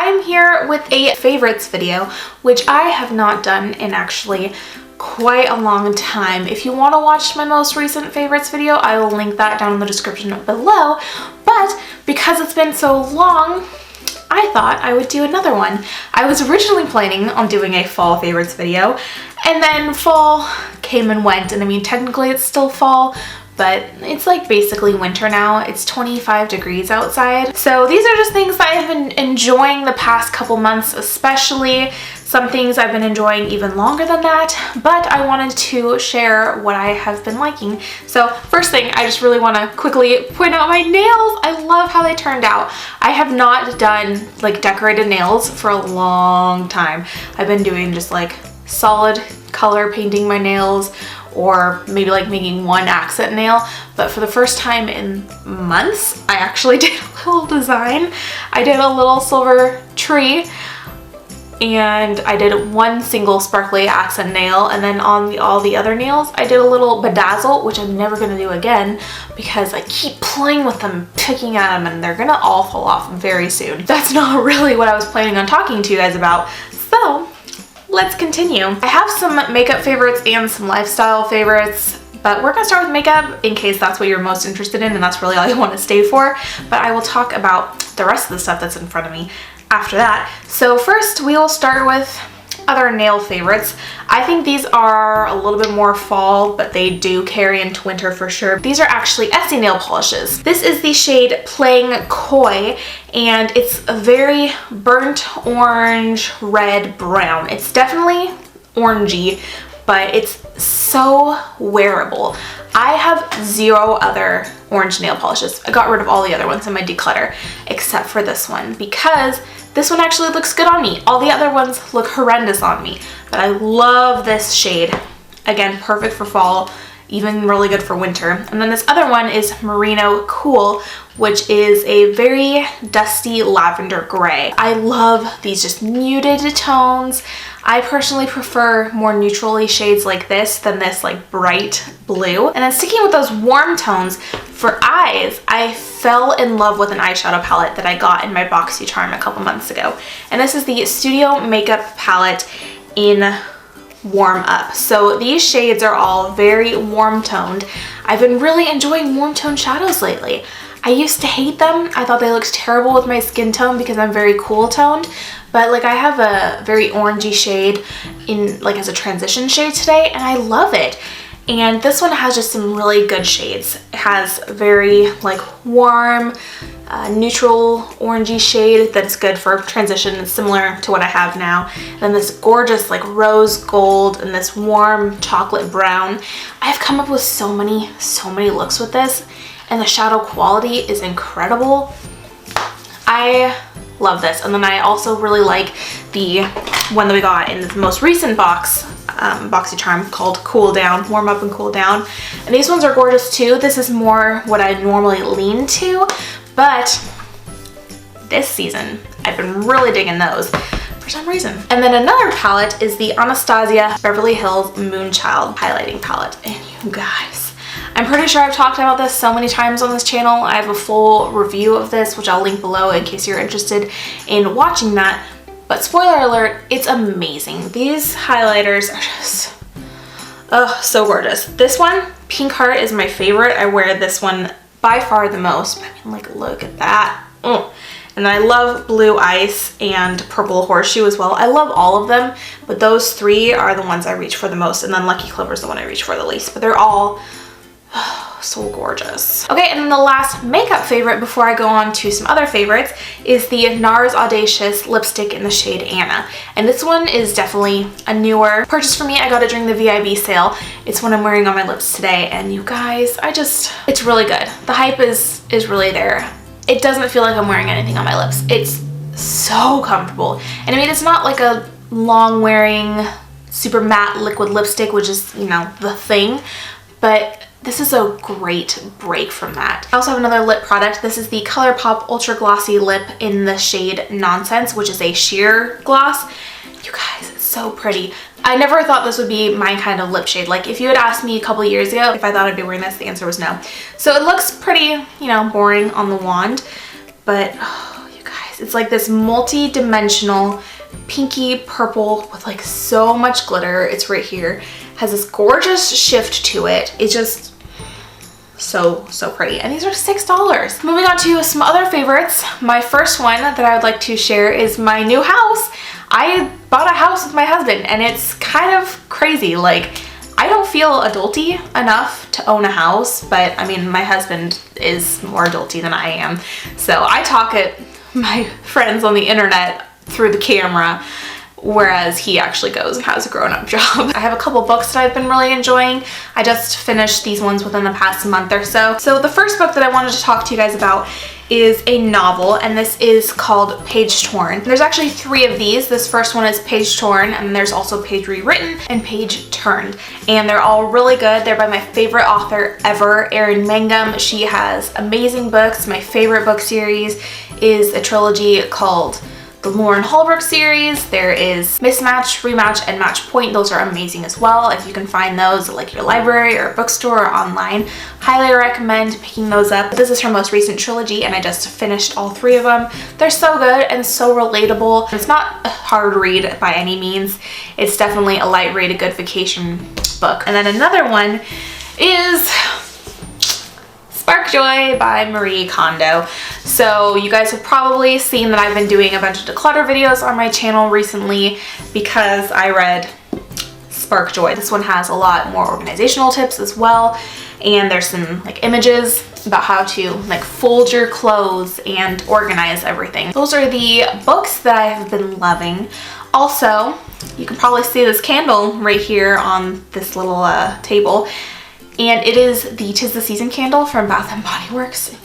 I'm here with a favorites video, which I have not done in actually quite a long time. If you want to watch my most recent favorites video, I will link that down in the description below, but because it's been so long, I thought I would do another one. I was originally planning on doing a fall favorites video, and then fall came and went, and I mean technically it's still fall, but it's like basically winter now. It's 25 degrees outside. So these are just things that I've been enjoying the past couple months, especially. Some things I've been enjoying even longer than that, but I wanted to share what I have been liking. So first thing, I just really want to quickly point out my nails. I love how they turned out. I have not done like decorated nails for a long time. I've been doing just like solid color painting my nails, or maybe like making one accent nail, but for the first time in months, I actually did a little design. I did a little silver tree, and I did one single sparkly accent nail, and then on all the other nails, I did a little bedazzle, which I'm never gonna do again because I keep playing with them, picking at them, and they're gonna all fall off very soon. That's not really what I was planning on talking to you guys about, so let's continue. I have some makeup favorites and some lifestyle favorites, but we're gonna start with makeup in case that's what you're most interested in and that's really all you want to stay for, but I will talk about the rest of the stuff that's in front of me after that. So first we will start with other nail favorites. I think these are a little bit more fall, but they do carry into winter for sure. These are actually Essie nail polishes. This is the shade Playing Coy, and it's a very burnt orange, red, brown. It's definitely orangey, but it's so wearable. I have zero other orange nail polishes. I got rid of all the other ones in my declutter, except for this one, because this one actually looks good on me. All the other ones look horrendous on me, but I love this shade. Again, perfect for fall, even really good for winter. And then this other one is Merino Cool, which is a very dusty lavender gray. I love these just muted tones. I personally prefer more neutrally shades like this than this like bright blue. And then sticking with those warm tones, for eyes, I fell in love with an eyeshadow palette that I got in my BoxyCharm a couple months ago. And this is the Studio Makeup Palette in Warm Up. So these shades are all very warm toned. I've been really enjoying warm toned shadows lately. I used to hate them. I thought they looked terrible with my skin tone because I'm very cool toned, but like I have a very orangey shade in like as a transition shade today, and I love it. And this one has just some really good shades. It has very like warm, neutral orangey shade that's good for transition. It's similar to what I have now. And then this gorgeous like rose gold and this warm chocolate brown. I've come up with so many looks with this, and the shadow quality is incredible. I love this. And then I also really like the one that we got in the most recent box, BoxyCharm, called Cool Down, Warm Up and Cool Down. And these ones are gorgeous too. This is more what I normally lean to, but this season I've been really digging those for some reason. And then another palette is the Anastasia Beverly Hills Moonchild highlighting palette. And you guys, I'm pretty sure I've talked about this so many times on this channel. I have a full review of this, which I'll link below in case you're interested in watching that. But spoiler alert, it's amazing. These highlighters are just, oh, so gorgeous. This one, Pink Heart, is my favorite. I wear this one by far the most. I mean, like, look at that. Oh. And then I love Blue Ice and Purple Horseshoe as well. I love all of them, but those three are the ones I reach for the most. And then Lucky Clover is the one I reach for the least. But they're all so gorgeous. Okay, and then the last makeup favorite before I go on to some other favorites is the NARS Audacious lipstick in the shade Anna. And this one is definitely a newer purchase for me. I got it during the VIB sale. It's one I'm wearing on my lips today, and you guys, it's really good. The hype is really there. It doesn't feel like I'm wearing anything on my lips. It's so comfortable. And I mean, it's not like a long wearing super matte liquid lipstick, which is, you know, the thing, but this is a great break from that. I also have another lip product. This is the ColourPop Ultra Glossy Lip in the shade Nonsense, which is a sheer gloss. You guys, it's so pretty. I never thought this would be my kind of lip shade. Like, if you had asked me a couple years ago if I thought I'd be wearing this, the answer was no. So it looks pretty, you know, boring on the wand, but oh, you guys, It's like this multi-dimensional pinky purple with like so much glitter. It's right here. Has this gorgeous shift to it. It's just so pretty, and these are $6. Moving on to some other favorites. My first one that I would like to share is my new house. I bought a house with my husband, and it's kind of crazy. Like, I don't feel adulty enough to own a house, but I mean, my husband is more adulty than I am, so I talk at my friends on the internet through the camera, whereas he actually goes and has a grown-up job. I have a couple books that I've been really enjoying. I just finished these ones within the past month or so. So the first book that I wanted to talk to you guys about is a novel, and this is called Page Torn. There's actually 3 of these. This first one is Page Torn, and there's also Page Rewritten and Page Turned, and they're all really good. They're by my favorite author ever, Erin Mangum. She has amazing books. My favorite book series is a trilogy called the Lauren Holbrook series. There is Mismatch, Rematch, and Match Point. Those are amazing as well. If you can find those at like your library or bookstore or online, highly recommend picking those up. This is her most recent trilogy, and I just finished all 3 of them. They're so good and so relatable. It's not a hard read by any means. It's definitely a light read, a good vacation book. And then another one is Spark Joy by Marie Kondo. So you guys have probably seen that I've been doing a bunch of declutter videos on my channel recently because I read Spark Joy. This one has a lot more organizational tips as well, and there's some like images about how to like fold your clothes and organize everything. Those are the books that I have been loving. Also, you can probably see this candle right here on this little table. And it is the 'Tis the Season candle from Bath & Body Works. And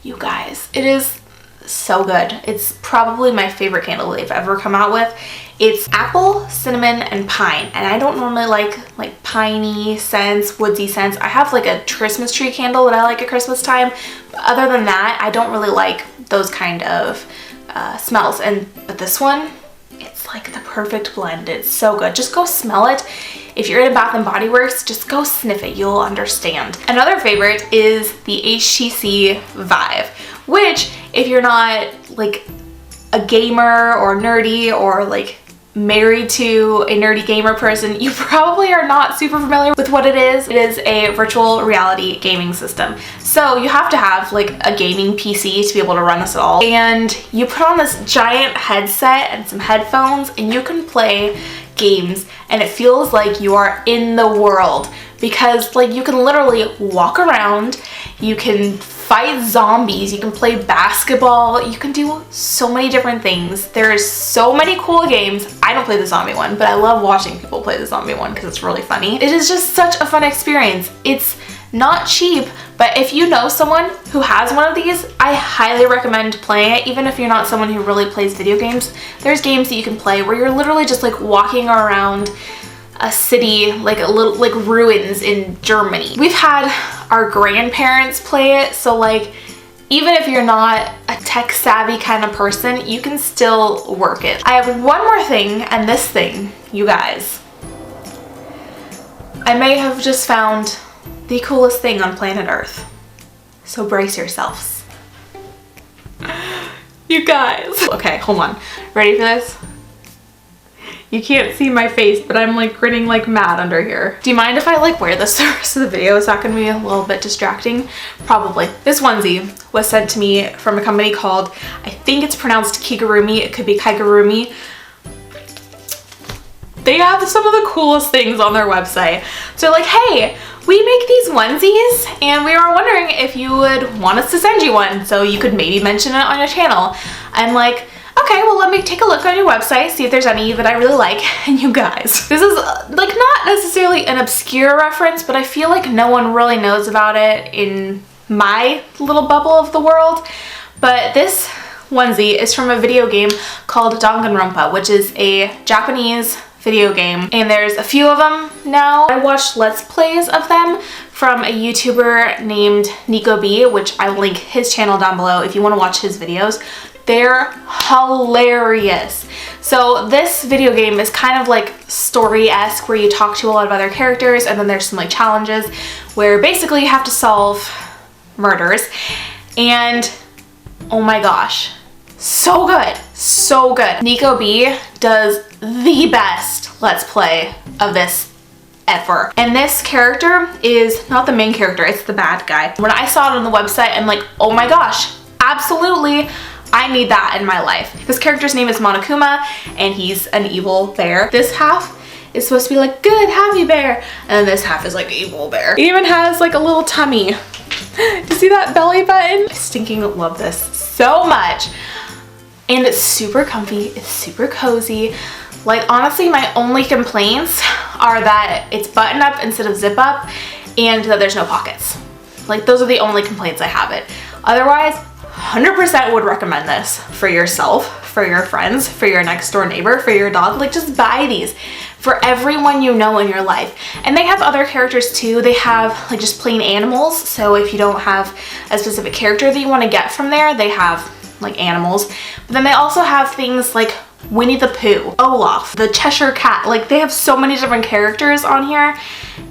you guys, it is so good. It's probably my favorite candle they've ever come out with. It's apple, cinnamon, and pine. And I don't normally like piney scents, woodsy scents. I have like a Christmas tree candle that I like at Christmas time. But other than that, I don't really like those kind of smells. But this one, it's like the perfect blend. It's so good. Just go smell it. If you're in Bath & Body Works, just go sniff it. You'll understand. Another favorite is the HTC Vive, which if you're not like a gamer or nerdy or like married to a nerdy gamer person, you probably are not super familiar with what it is. It is a virtual reality gaming system. So you have to have like a gaming PC to be able to run this at all. And you put on this giant headset and some headphones, and you can play games, and it feels like you are in the world, because like you can literally walk around, you can fight zombies, you can play basketball, you can do so many different things. There's so many cool games. I don't play the zombie one, but I love watching people play the zombie one because it's really funny. It is just such a fun experience. It's not cheap, but if you know someone who has one of these, I highly recommend playing it. Even if you're not someone who really plays video games, there's games that you can play where you're literally just like walking around a city, like a little like ruins in Germany. We've had our grandparents play it, so like even if you're not a tech savvy kind of person, you can still work it. I have one more thing, and this thing, you guys, I may have just found the coolest thing on planet Earth. So brace yourselves. You guys. Okay, hold on. Ready for this? You can't see my face, but I'm like grinning like mad under here. Do you mind if I like wear this the rest of the video? Is that gonna be a little bit distracting? Probably. This onesie was sent to me from a company called, I think it's pronounced Kigurumi, it could be Kigurumi. They have some of the coolest things on their website. So like, hey, we make these onesies and we were wondering if you would want us to send you one so you could maybe mention it on your channel. I'm like, okay, well let me take a look on your website, see if there's any that I really like. And you guys, this is like not necessarily an obscure reference, but I feel like no one really knows about it in my little bubble of the world. But this onesie is from a video game called Danganronpa, which is a Japanese video game, and there's a few of them now. I watched Let's Plays of them from a YouTuber named Nico B, which I will link his channel down below if you want to watch his videos. They're hilarious. So this video game is kind of like story-esque, where you talk to a lot of other characters, and then there's some like challenges where basically you have to solve murders. And Oh my gosh. So good. So good. Nico B does the best Let's Play of this ever. And this character is not the main character, it's the bad guy. When I saw it on the website, I'm like, oh my gosh, absolutely, I need that in my life. This character's name is Monokuma, and he's an evil bear. This half is supposed to be like, good, happy bear, and this half is like evil bear. It even has like a little tummy. Do you see that belly button? I stinking love this so much. And it's super comfy, it's super cozy. Like honestly, my only complaints are that it's button up instead of zip up and that there's no pockets. Like those are the only complaints I have it. Otherwise, 100% would recommend this for yourself, for your friends, for your next door neighbor, for your dog. Like just buy these for everyone you know in your life. And they have other characters too. They have like just plain animals. So if you don't have a specific character that you want to get from there, they have like animals. But then they also have things like Winnie the Pooh, Olaf, the Cheshire Cat. Like they have so many different characters on here,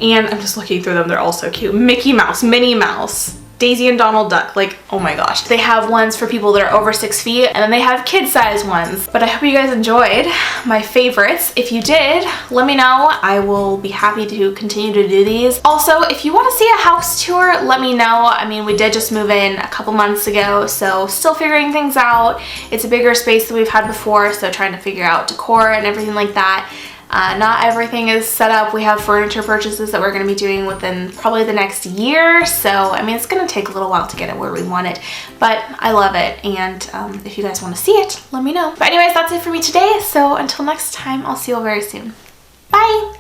and I'm just looking through them. They're all so cute. Mickey Mouse, Minnie Mouse, Daisy and Donald Duck. Like, oh my gosh. They have ones for people that are over 6 feet, and then they have kid-size ones. But I hope you guys enjoyed my favorites. If you did, let me know. I will be happy to continue to do these. Also, if you want to see a house tour, let me know. I mean, we did just move in a couple months ago, so still figuring things out. It's a bigger space than we've had before, so trying to figure out decor and everything like that. Not everything is set up. We have furniture purchases that we're going to be doing within probably the next year. So, I mean, it's going to take a little while to get it where we want it, but I love it. And if you guys want to see it, let me know. But anyways, that's it for me today. So until next time, I'll see you all very soon. Bye.